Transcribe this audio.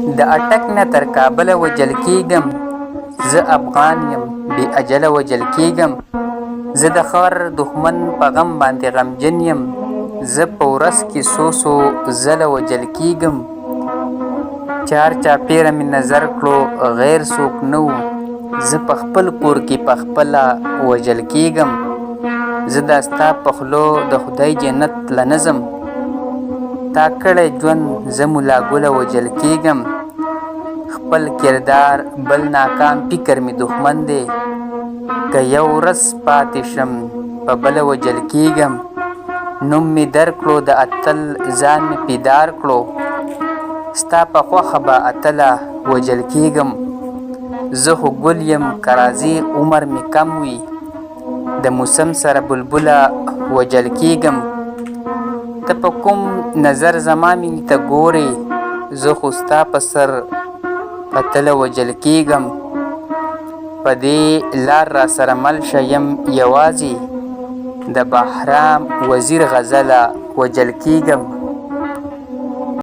د اټک نه تر کابله وجل کېږم، زه افغان یم بې اجله وجل کېږم. زه د خر دښمن په غم باندې غمجن یم، زه په ورځ کې څو ځله وجل کېږم. چار چاپېره مې نظر کړو غیر څوک نه و، زه په خپل کور کې په خپله وجل کېږم. زه دا ستا په خولو د خدای جنت له نه ځم، تا کړی ژوند زه ملا ګله وجل کېږم. خپل کردار بل ناکام فکر مې دښمن دی، که یو ورځ پاتې شم په بله وجل کېږم. نوم مې درکړو د اتل ځان مې بیدار کړو، ستا په خوښه به اتله وجل کېږم. زه خو ګل یم که راځې عمر مې کم وي، د موسم سره بلبله وجل کېږم. ته په کوم نظر زما مینې ته ګورې، زه خو ستا په سر په تله وجل کېږم. په دې لار را سره مل شه یم یوازې، د بهرام وزیر غزله وجل کېږم.